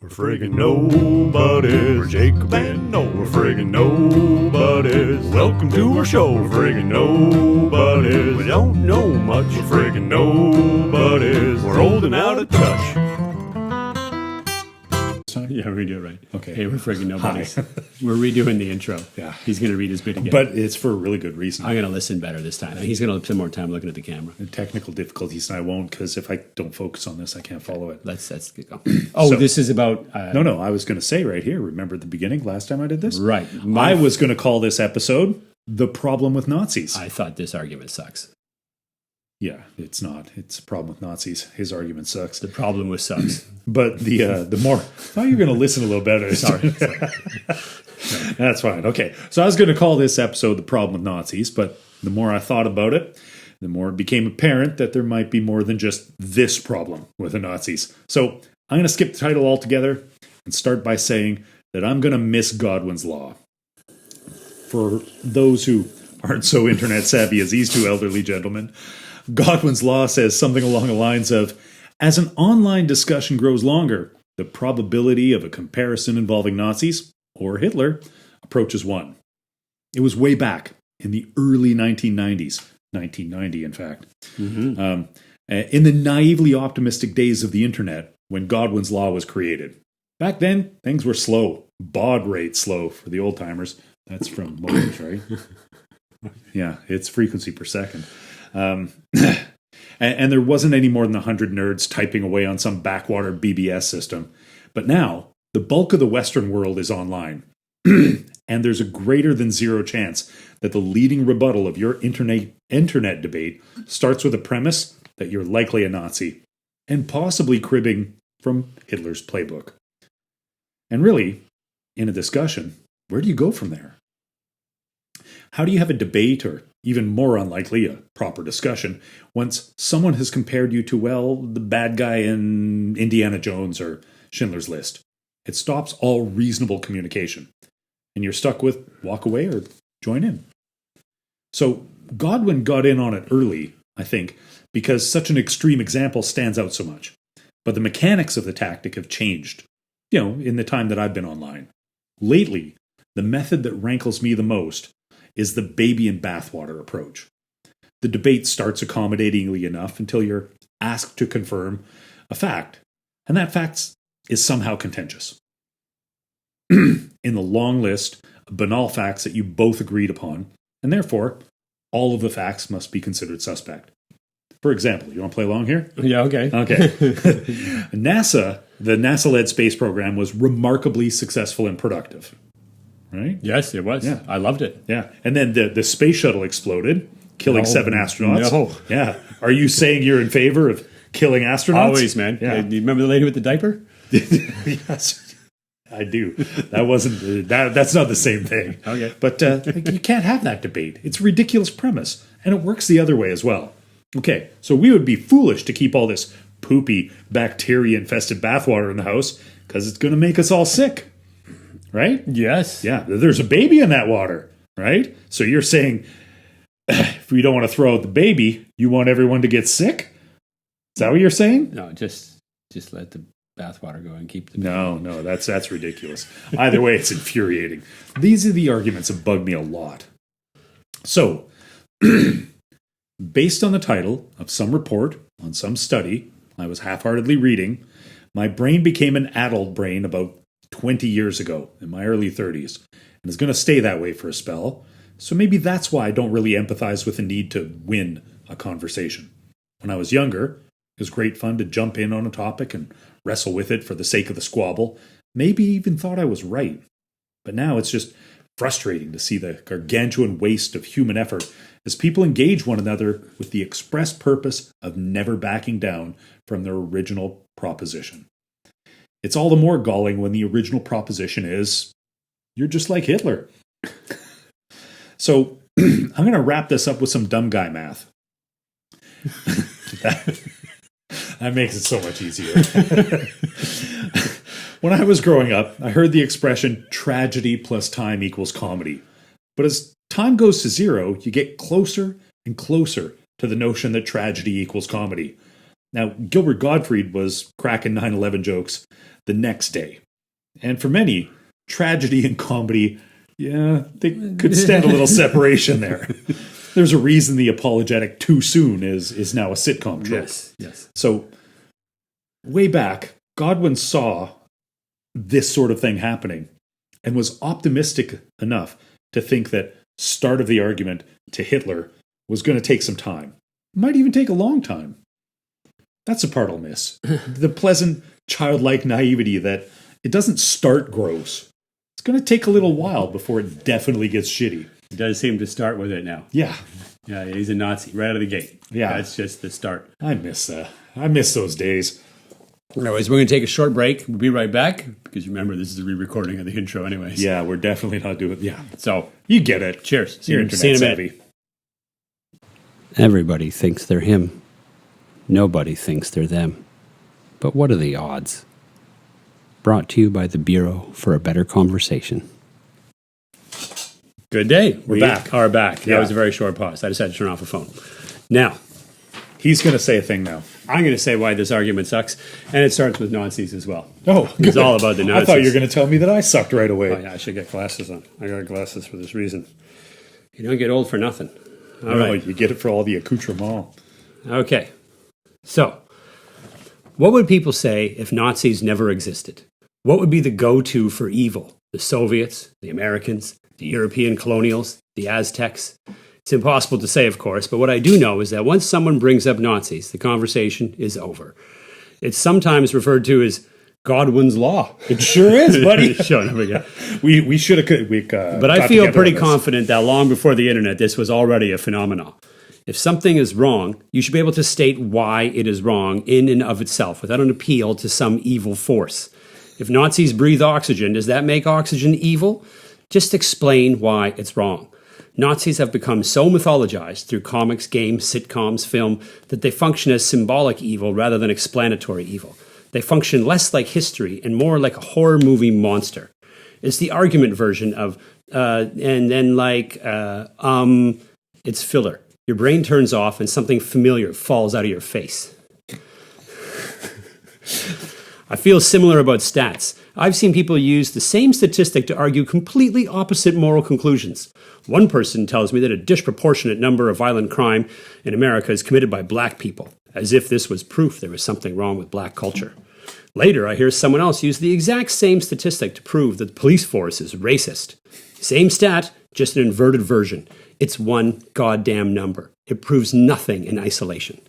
We're friggin' nobodies. We're Jacob and Noel. We're friggin' nobodies. Welcome to our show. We're friggin' nobodies. We don't know much. We're friggin' nobodies. We're old and out of touch. Yeah, we do it right. Okay. Hey, we're friggin' nobodies. We're redoing the intro. Yeah. He's going to read his bit again. But it's for a really good reason. I'm going to listen better this time. He's going to spend more time looking at the camera. The technical difficulties, and I won't, because if I don't focus on this, I can't follow it. Let's go. Oh, So- this is about... No, I was going to say right here, remember at the beginning, last time I did this? Right. I was going to call this episode, The Problem with Nazis. I thought this argument sucks. Yeah, it's not. It's a problem with Nazis. His argument sucks. The problem with sucks. But the more... I thought you were going to listen a little better. Sorry. That's fine. Okay. So I was going to call this episode The Problem with Nazis, but the more I thought about it, the more it became apparent that there might be more than just this problem with the Nazis. So I'm going to skip the title altogether and start by saying that I'm going to miss Godwin's Law. For those who aren't so internet savvy as these two elderly gentlemen, Godwin's Law says something along the lines of, as an online discussion grows longer, the probability of a comparison involving Nazis or Hitler approaches 1. It was way back in the early 1990s, 1990 in fact, in the naively optimistic days of the internet when Godwin's Law was created. Back then, things were slow, baud rate slow for the old timers. That's from motors, right? Yeah, it's frequency per second. And there wasn't any more than 100 nerds typing away on some backwater BBS system. But now, the bulk of the Western world is online. And there's a greater than zero chance that the leading rebuttal of your internet debate starts with a premise that you're likely a Nazi, and possibly cribbing from Hitler's playbook. And really, in a discussion, where do you go from there? How do you have a debate, or even more unlikely, a proper discussion, once someone has compared you to, well, the bad guy in Indiana Jones or Schindler's List? It stops all reasonable communication, and you're stuck with walk away or join in. So Godwin got in on it early, I think, because such an extreme example stands out so much. But the mechanics of the tactic have changed, in the time that I've been online. Lately, the method that rankles me the most is the baby in bathwater approach. The debate starts accommodatingly enough until you're asked to confirm a fact, and that fact is somehow contentious. In the long list of banal facts that you both agreed upon, and therefore, all of the facts must be considered suspect. For example, you want to play along here? Yeah, okay. Okay. The NASA-led space program was remarkably successful and productive. Right? Yes, it was. Yeah. I loved it. Yeah. And then the space shuttle exploded, killing 7 astronauts. No. Yeah. Are you saying you're in favor of killing astronauts? Always, man. Yeah. Do you remember the lady with the diaper? Yes, I do. That wasn't that's not the same thing. Okay. But you can't have that debate. It's a ridiculous premise, and it works the other way as well. Okay, so we would be foolish to keep all this poopy, bacteria-infested bathwater in the house because it's going to make us all sick. Right? Yes. Yeah, there's a baby in that water, right? So you're saying if we don't want to throw out the baby, you want everyone to get sick? Is that what you're saying? No, just let the bathwater go and keep the... No, that's ridiculous. Either way, it's infuriating. These are the arguments that bug me a lot. So, based on the title of some report on some study I was half-heartedly reading, my brain became an adult brain about 20 years ago, in my early 30s, and is going to stay that way for a spell. So maybe that's why I don't really empathize with the need to win a conversation. When I was younger, it was great fun to jump in on a topic and wrestle with it for the sake of the squabble. Maybe even thought I was right. But now it's just frustrating to see the gargantuan waste of human effort as people engage one another with the express purpose of never backing down from their original proposition. It's all the more galling when the original proposition is, you're just like Hitler. So I'm going to wrap this up with some dumb guy math. That makes it so much easier. When I was growing up, I heard the expression tragedy plus time equals comedy. But as time goes to zero, you get closer and closer to the notion that tragedy equals comedy. Now, Gilbert Gottfried was cracking 9/11 jokes the next day. And for many, tragedy and comedy, yeah, they could stand a little separation there. There's a reason the apologetic Too Soon is now a sitcom trope. Yes. So, way back, Godwin saw this sort of thing happening and was optimistic enough to think that start of the argument to Hitler was going to take some time. Might even take a long time. That's the part I'll miss. The pleasant, childlike naivety that it doesn't start gross. It's going to take a little while before it definitely gets shitty. He does seem to start with it now. Yeah. Yeah, he's a Nazi right out of the gate. Yeah. That's just the start. I miss that. I miss those days. Anyways, we're going to take a short break. We'll be right back because remember, this is a re-recording of the intro anyways. Yeah, we're definitely not doing it. Yeah. So, You get it. cheers. You're See you internet in a minute. savvy. Everybody thinks they're him. Nobody thinks they're them. But what are the odds? Brought to you by the Bureau for a Better Conversation. Good day. We're We back. are back. Yeah. That was a very short pause. I decided to turn off the phone. Now, He's going to say a thing now. I'm going to say why this argument sucks, and it starts with Nazis as well. Oh, It's good. all about the I Nazis. thought you were going to tell me that I sucked right away. Oh, yeah, I should get glasses on. I got glasses for this reason. You don't get old for nothing. All No, right. you get it for all the accoutrement. Okay. So, what would people say if Nazis never existed? What would be the go-to for evil? The Soviets, the Americans, the European colonials, the Aztecs? It's impossible to say, of course, but what I do know is that once someone brings up Nazis, the conversation is over. It's sometimes referred to as Godwin's Law. It sure is, buddy. Sure, there we go. we should have. But I feel pretty confident that long before the internet, this was already a phenomenon. If something is wrong, you should be able to state why it is wrong in and of itself without an appeal to some evil force. If Nazis breathe oxygen, does that make oxygen evil? Just explain why it's wrong. Nazis have become so mythologized through comics, games, sitcoms, film, that they function as symbolic evil rather than explanatory evil. They function less like history and more like a horror movie monster. It's the argument version of, it's filler. Your brain turns off and something familiar falls out of your face. I feel similar about stats. I've seen people use the same statistic to argue completely opposite moral conclusions. One person tells me that a disproportionate number of violent crime in America is committed by black people, as if this was proof there was something wrong with black culture. Later, I hear someone else use the exact same statistic to prove that the police force is racist. Same stat, just an inverted version. It's one goddamn number. It proves nothing in isolation.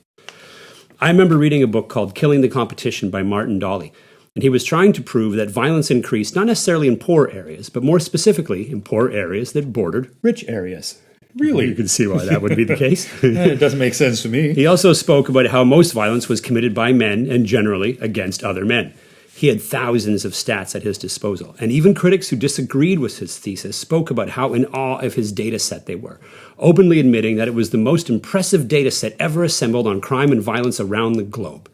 I remember reading a book called Killing the Competition by Martin Dolly, and he was trying to prove that violence increased not necessarily in poor areas, but more specifically in poor areas that bordered rich areas. Really? You can see why that would be the case. It doesn't make sense to me. He also spoke about how most violence was committed by men and generally against other men. He had thousands of stats at his disposal, and even critics who disagreed with his thesis spoke about how in awe of his data set they were, openly admitting that it was the most impressive data set ever assembled on crime and violence around the globe.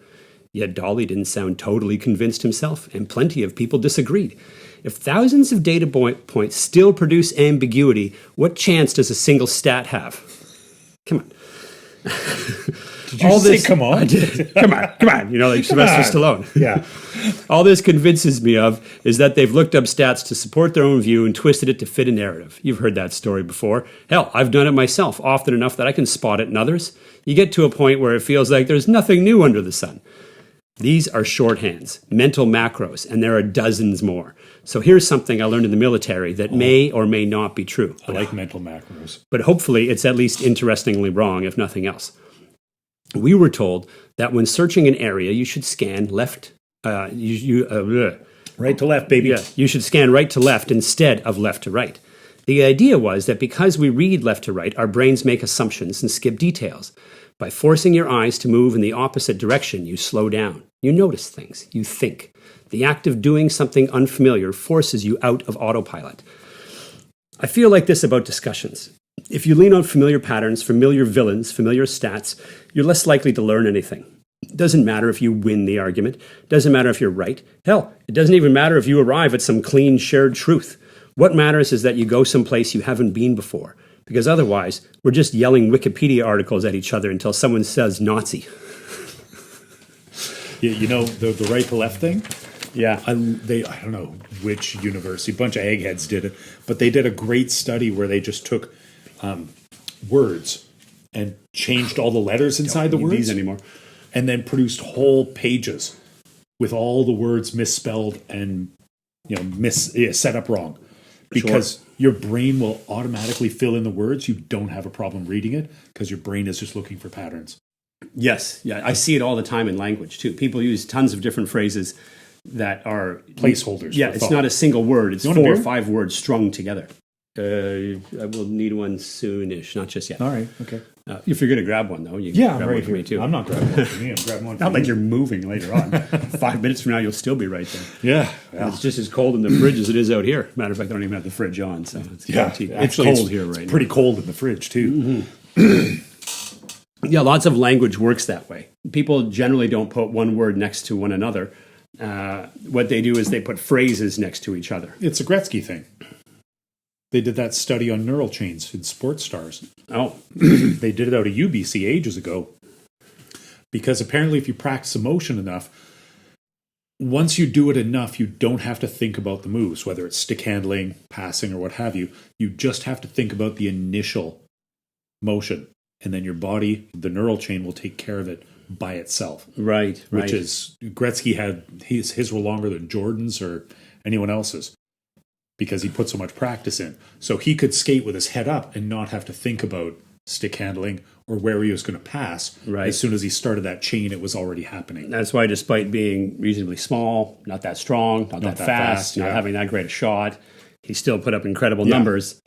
Yet Dolly didn't sound totally convinced himself, and plenty of people disagreed. If thousands of data points still produce ambiguity, what chance does a single stat have? Come on. Did you say come on? I did. Come on. You know, like Sylvester Stallone. Yeah. All this convinces me of is that they've looked up stats to support their own view and twisted it to fit a narrative. You've heard that story before. Hell, I've done it myself often enough that I can spot it in others. You get to a point where it feels like there's nothing new under the sun. These are shorthands, mental macros, and there are dozens more. So here's something I learned in the military that may or may not be true. I like mental macros. But hopefully it's at least interestingly wrong, if nothing else. We were told that when searching an area, you should scan left. Right to left, baby. Yeah, you should scan right to left instead of left to right. The idea was that because we read left to right, our brains make assumptions and skip details. By forcing your eyes to move in the opposite direction, you slow down. You notice things. You think. The act of doing something unfamiliar forces you out of autopilot. I feel like this about discussions. If you lean on familiar patterns, familiar villains, familiar stats, you're less likely to learn anything. It doesn't matter if you win the argument. It doesn't matter if you're right. Hell, it doesn't even matter if you arrive at some clean, shared truth. What matters is that you go someplace you haven't been before. Because otherwise, we're just yelling Wikipedia articles at each other until someone says Nazi. You know, the right to left thing? Yeah. I don't know which university, a bunch of eggheads did it, but they did a great study where they just took words and changed all the letters inside the Don't need words these anymore. and then produced whole pages with all the words misspelled and set up wrong. Because your brain will automatically fill in the words. You don't have a problem reading it because your brain is just looking for patterns. Yes. Yeah. I see it all the time in language too. People use tons of different phrases that are Placeholders. Yeah. for It's thought. not a single word. It's You want a 4 or beer? 5 words strung together. I will need one soonish. Not just yet. All right. Okay. If you're going to grab one, though, you Yeah, can grab right one for here. me too. I'm not grabbing one for me. I'm grabbing one for Not like you. you're moving later on. 5 minutes from now, you'll still be right there. Yeah. It's just as cold in the fridge as it is out here. Matter of fact, I don't even have the fridge on, so it's guaranteed. It's Actually, cold here right it's now. pretty cold in the fridge, too. Yeah, lots of language works that way. People generally don't put one word next to one another. What they do is they put phrases next to each other. It's a Gretzky thing. They did that study on neural chains in sports stars. Oh, They did it out of UBC ages ago. Because apparently if you practice emotion enough, once you do it enough, you don't have to think about the moves, whether it's stick handling, passing, or what have you. You just have to think about the initial motion. And then your body, the neural chain, will take care of it by itself. right. Which is, Gretzky had, his were longer than Jordan's or anyone else's. Because he put so much practice in. So he could skate with his head up and not have to think about stick handling or where he was going to pass. Right. As soon as he started that chain, it was already happening. That's why, despite being reasonably small, not that strong, not that fast, not yeah. having that great a shot, he still put up incredible numbers.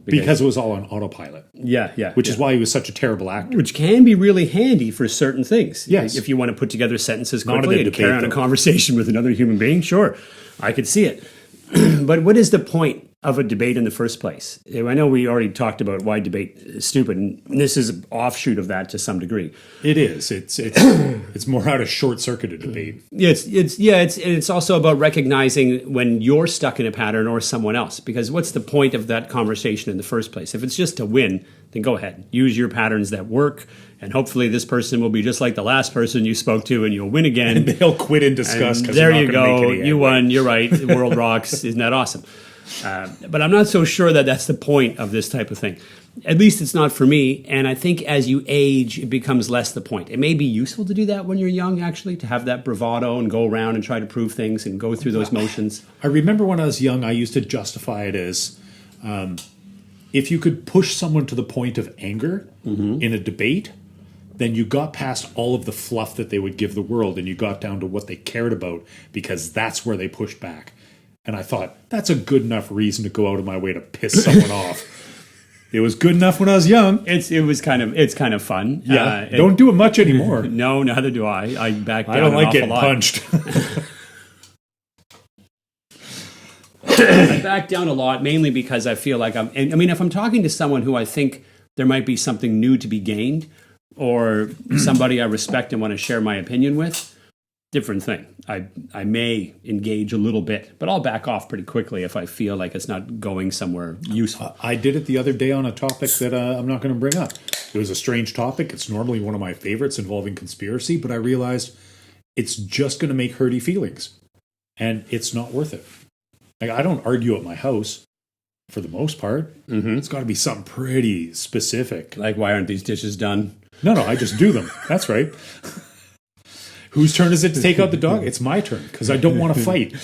Because it was all on autopilot. Yeah. Which is why he was such a terrible actor. Which can be really handy for certain things. Yes. If you want to put together sentences Not in quickly a and carry debate, on a though. conversation with another human being, sure, I could see it. But what is the point of a debate in the first place? I know we already talked about why debate is stupid, and this is an offshoot of that to some degree. It is. It's more out of short-circuited debate. It's also about recognizing when you're stuck in a pattern or someone else. Because what's the point of that conversation in the first place? If it's just to win, then go ahead. Use your patterns that work, and hopefully this person will be just like the last person you spoke to, and you'll win again. And they'll quit in disgust. And 'cause there they're you not gonna go. make any You headway. won. You're right. The world rocks. Isn't that awesome? But I'm not so sure that that's the point of this type of thing. At least it's not for me. And I think as you age, it becomes less the point. It may be useful to do that when you're young, actually, to have that bravado and go around and try to prove things and go through those motions. I remember when I was young, I used to justify it as if you could push someone to the point of anger in a debate, then you got past all of the fluff that they would give the world and you got down to what they cared about because that's where they pushed back. And I thought, that's a good enough reason to go out of my way to piss someone off. It was good enough when I was young. It's kind of fun. Yeah, don't do it much anymore. No, neither do I. I back down. I don't an like awful getting lot. punched. I back down a lot, mainly because I feel like if I'm talking to someone who I think there might be something new to be gained, or somebody I respect and want to share my opinion with, different thing. I may engage a little bit, but I'll back off pretty quickly if I feel like it's not going somewhere useful. I did it the other day on a topic that I'm not going to bring up. It was a strange topic. It's normally one of my favorites involving conspiracy, but I realized it's just going to make hurty feelings, and it's not worth it. Like, I don't argue at my house for the most part. It's got to be something pretty specific. Like, why aren't these dishes done? No, I just do them. That's right. Whose turn is it to take out the dog? It's my turn because I don't want to fight.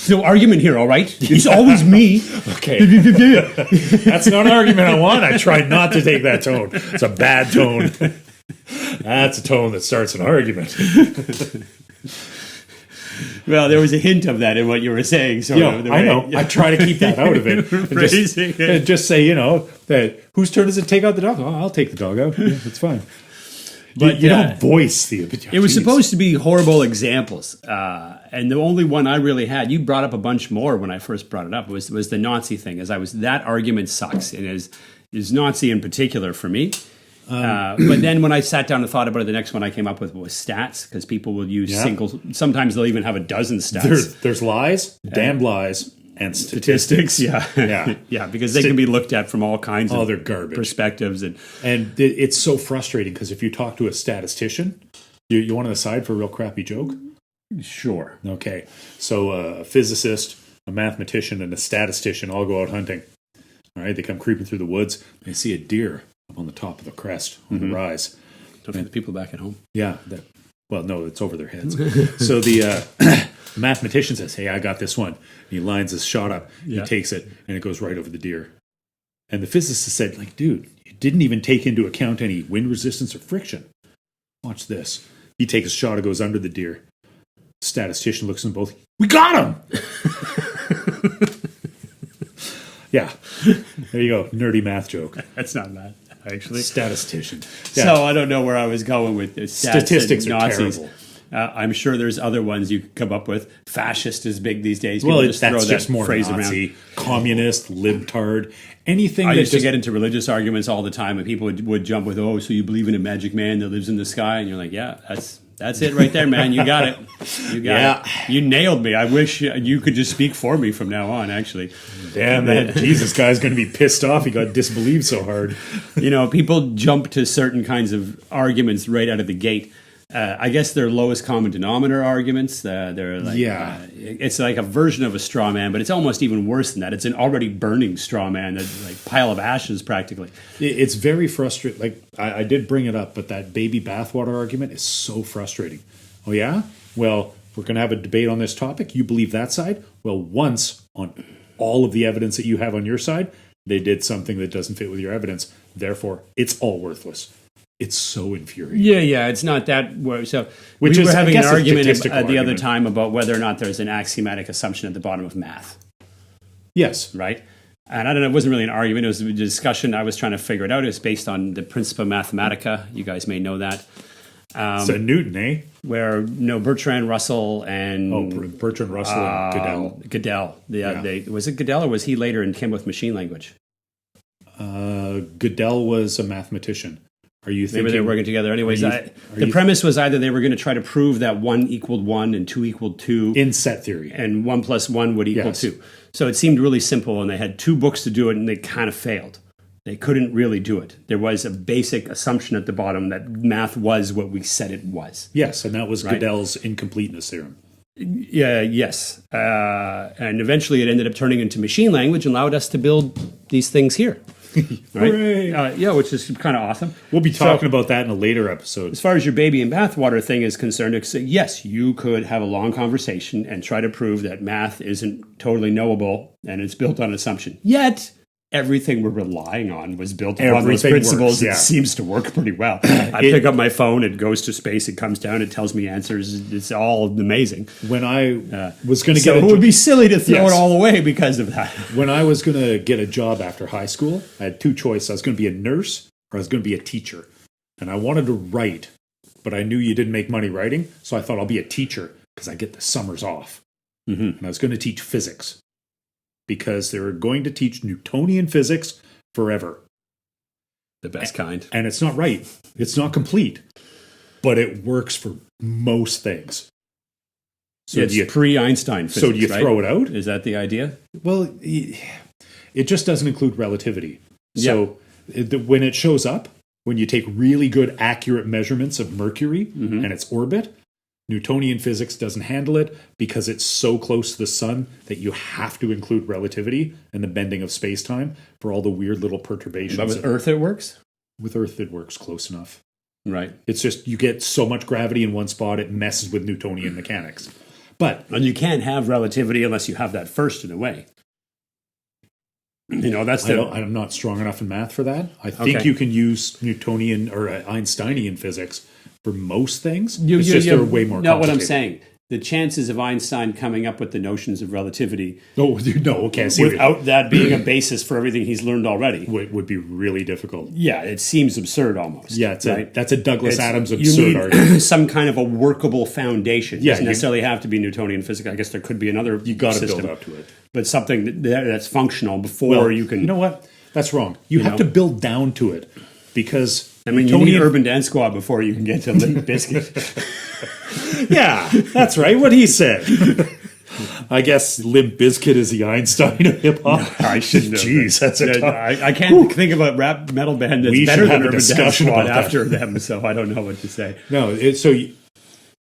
No argument here, all right? It's always me. Okay. That's not an argument I want. I tried not to take that tone. It's a bad tone. That's a tone that starts an argument. Well, there was a hint of that in what you were saying. So I know. I try to keep that out of it. And just say, that whose turn is it to take out the dog? Oh, I'll take the dog out. Yeah, that's fine. But you don't voice the opinion. It was supposed to be horrible examples. And the only one I really had, you brought up a bunch more when I first brought it up, was the Nazi thing. That argument sucks. And is Nazi in particular for me. But then when I sat down and thought about it, the next one I came up with was stats, because people will use sometimes they'll even have a dozen stats. There's lies, damned lies, and statistics. Yeah, because they can be looked at from all kinds of they're garbage perspectives. And it's so frustrating because if you talk to a statistician, You want an aside for a real crappy joke? Sure. Okay. So a physicist, a mathematician, and a statistician all go out hunting. All right. They come creeping through the woods. They see a deer up on the top of the crest on the rise. Don't forget the people back at home. Yeah. Well, no, it's over their heads. So the mathematician says, "Hey, I got this one." And he lines his shot up. He takes it, and it goes right over the deer. And the physicist said, like, dude, you didn't even take into account any wind resistance or friction. Watch this. He takes a shot. It goes under the deer. Statistician looks at them both. We got him! Yeah. There you go. Nerdy math joke. That's not bad, actually. Statistician. Yeah. So I don't know where I was going with this. Statistics are terrible. I'm sure there's other ones you could come up with. Fascist is big these days. Well, People that's just more phrase Nazi, around. communist, libtard, anything I that used to just... get into religious arguments all the time, and people would jump with, "Oh, so you believe in a magic man that lives in the sky?" And you're like, "Yeah, that's it right there, man. You got it. You got it. You nailed me. I wish you could just speak for me from now on, actually." Damn, that Jesus guy's going to be pissed off. He got disbelieved so hard. People jump to certain kinds of arguments right out of the gate. I guess they're lowest common denominator arguments. They're like, it's like a version of a straw man, but it's almost even worse than that. It's an already burning straw man, that's like pile of ashes practically. It's very frustrating. Like I did bring it up, but that baby bathwater argument is so frustrating. Oh yeah? Well, we're going to have a debate on this topic. You believe that side? Well, once on all of the evidence that you have on your side, they did something that doesn't fit with your evidence. Therefore, it's all worthless. It's so infuriating. Yeah, it's not that. So Which we were is, having I an guess, a argument statistical the other argument. time about whether or not there's an axiomatic assumption at the bottom of math, Yes. right? And I don't know, it wasn't really an argument. It was a discussion. I was trying to figure it out. It was based on the Principia Mathematica. You guys may know that. So Newton, eh? Where Bertrand Russell and Bertrand Russell and Gödel. Gödel. Was it Gödel or was he later in came with machine language? Gödel was a mathematician. Are you thinking... Maybe they were working together. Anyways, the premise was either they were going to try to prove that 1 equaled 1 and 2 equaled 2. In set theory. And 1 plus 1 would equal 2. So it seemed really simple, and they had 2 books to do it, and they kind of failed. They couldn't really do it. There was a basic assumption at the bottom that math was what we said it was. Yes, and that was Gödel's incompleteness theorem. Yes. And eventually it ended up turning into machine language and allowed us to build these things here. Right? Which is kind of awesome. We'll be talking about that in a later episode. As far as your baby and bathwater thing is concerned, yes, you could have a long conversation and try to prove that math isn't totally knowable and it's built on assumption. Yet, everything we're relying on was built upon those principles. It seems to work pretty well. I pick up my phone, it goes to space, it comes down, it tells me answers. It's all amazing. When I was going to get it would be silly to throw it all away because of that. When I was going to get a job after high school, I had 2 choices. I was going to be a nurse or I was going to be a teacher. And I wanted to write, but I knew you didn't make money writing, so I thought I'll be a teacher because I get the summers off. And I was going to teach physics, because they were going to teach Newtonian physics forever. The best kind. And it's not right. It's not complete. But it works for most things. So it's pre-Einstein physics, so do you throw it out? Is that the idea? Well, it just doesn't include relativity. So when it shows up, when you take really good, accurate measurements of Mercury and its orbit, Newtonian physics doesn't handle it because it's so close to the sun that you have to include relativity and the bending of space-time for all the weird little perturbations. But with Earth it works? With Earth it works close enough. Right. It's just you get so much gravity in one spot it messes with Newtonian mechanics. And you can't have relativity unless you have that first in a way. That's I'm not strong enough in math for that. I think you can use Newtonian or Einsteinian physics for most things. It's just they're way more complicated. Not what I'm saying. The chances of Einstein coming up with the notions of relativity without that being a basis for everything he's learned already would be really difficult. Yeah, it seems absurd almost. Yeah, that's a Douglas Adams absurd argument. Some kind of a workable foundation. It doesn't necessarily have to be Newtonian physics. I guess there could be another You got to system, build up to it. But something that's functional before you can... You know what? That's wrong. You have to build down to it because... you need Urban Dance Squad before you can get to Limp Bizkit. Yeah, that's right. What he said. I guess Limp Bizkit is the Einstein of hip hop. I shouldn't. Jeez, that's a tough. I can't think of a rap metal band that's We better should than have a Urban Dance discussion Squad about that. after them, so I don't know what to say. No,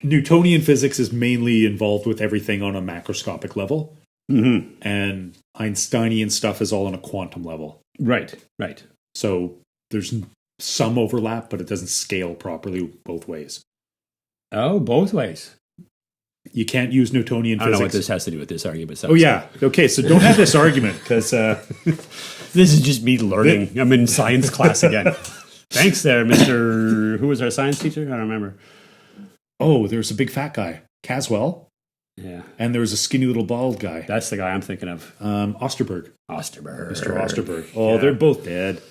Newtonian physics is mainly involved with everything on a macroscopic level, and Einsteinian stuff is all on a quantum level. Right. So there's some overlap, but it doesn't scale properly both ways. Oh, both ways. You can't use Newtonian I don't physics. know what this has to do with this argument. So Oh yeah. Okay, so don't have this argument because this is just me learning. I'm in science class again. Thanks there, Mr. Who was our science teacher? I don't remember. there's a big fat guy, Caswell, Yeah. and there was a skinny little bald guy, That's the guy I'm thinking of. Osterberg, Osterberg. Mr. Osterberg. Oh, Yeah. they're both dead.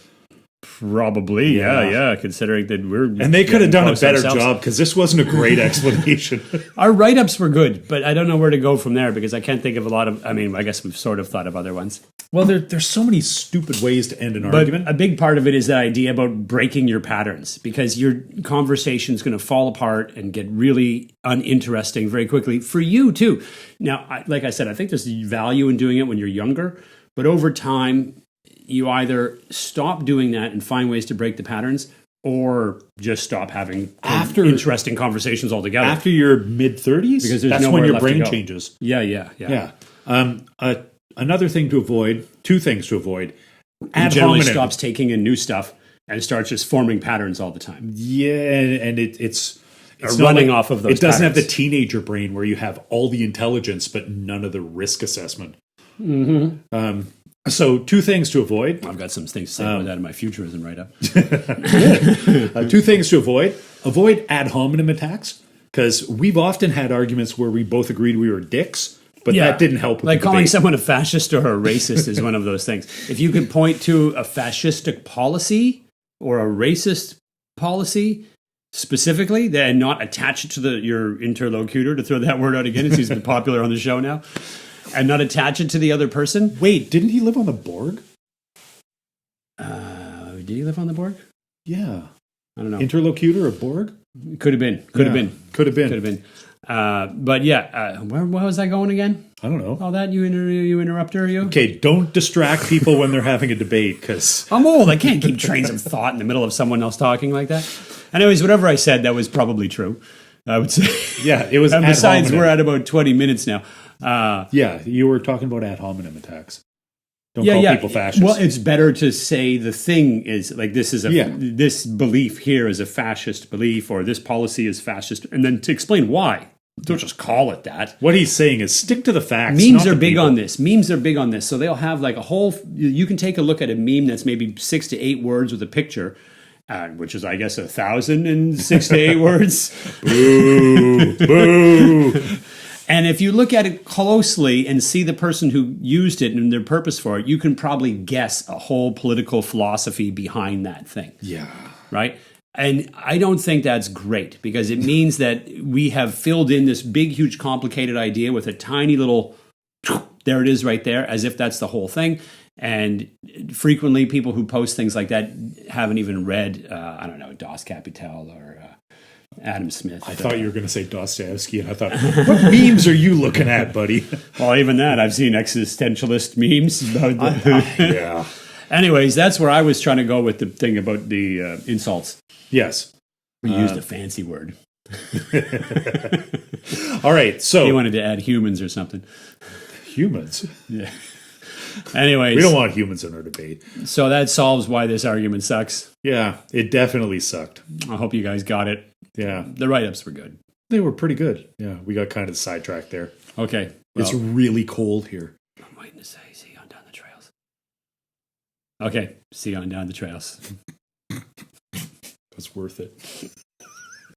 Probably, Yeah. yeah, considering that we're... And they could have done a close better ourselves. job because this wasn't a great explanation. Our write-ups were good, but I don't know where to go from there because I can't think of a lot of... I mean, I guess we've sort of thought of other ones. Well, there's so many stupid ways to end an But argument. a big part of it is that idea about breaking your patterns because your conversation's going to fall apart and get really uninteresting very quickly for you too. Now, like I said, I think there's value in doing it when you're younger, but over time, you either stop doing that and find ways to break the patterns or just stop having interesting conversations altogether. After your mid-30s, Because there's that's nowhere when your left to brain go. changes. Yeah. Another thing to avoid, two things to avoid. Ad Generally hominem. stops taking in new stuff and starts just forming patterns all the time. Yeah, and it's not running off of those It doesn't have the patterns. teenager brain where you have all the intelligence but none of the risk assessment. So two things to avoid. I've got some things to say about that in my futurism write-up. Two things to avoid. Avoid ad hominem attacks because we've often had arguments where we both agreed we were dicks, but that didn't help with like the calling debate. someone a fascist or a racist is one of those things. If you could point to a fascistic policy or a racist policy specifically, then not attach it to your interlocutor, to throw that word out again, it seems to be popular on the show now, and not attach it to the other person. Wait, didn't he live on the Borg? Did he live on the Borg? Yeah. I don't know. Interlocutor or Borg? Could have been. Could have been. But yeah, where was I going again? I don't know. All that you interrupter, you? Okay, don't distract people when they're having a debate because I'm old. I can't keep trains of thought in the middle of someone else talking like that. Anyways, whatever I said, that was probably true. I would say. yeah, it was. And ad besides, hominem. we're at about 20 minutes now. Yeah, you were talking about ad hominem attacks. Don't call people fascists. Well, it's better to say the thing is like this is this belief here is a fascist belief, or this policy is fascist, and then to explain why. Don't just call it that. What he's saying is stick to the facts. Memes not are the big people. on this. Memes are big on this. So they'll have like a whole. You can take a look at a meme that's maybe 6 to 8 words with a picture, which is I guess 1,006 to 8 words. Boo, boo. And if you look at it closely and see the person who used it and their purpose for it, you can probably guess a whole political philosophy behind that thing. Yeah. Right? And I don't think that's great because it means that we have filled in this big, huge, complicated idea with a tiny little, there it is right there, as if that's the whole thing. And frequently people who post things like that haven't even read, I don't know, Das Kapital or Adam Smith. I thought you were going to say Dostoevsky, and I thought, what memes are you looking at, buddy? Well, even that, I've seen existentialist memes. Yeah. Anyways, that's where I was trying to go with the thing about the insults. Yes. We used a fancy word. All right. So You wanted to add humans or something. humans. Yeah. Anyways, We don't want humans in our debate. so that solves why this argument sucks. Yeah, it definitely sucked. I hope you guys got it. Yeah, The write-ups were good. they were pretty good. Yeah, we got kind of sidetracked there. Okay. It's well, really cold here. I'm waiting to say, see you on down the trails. Okay. See you on down the trails. It's worth it.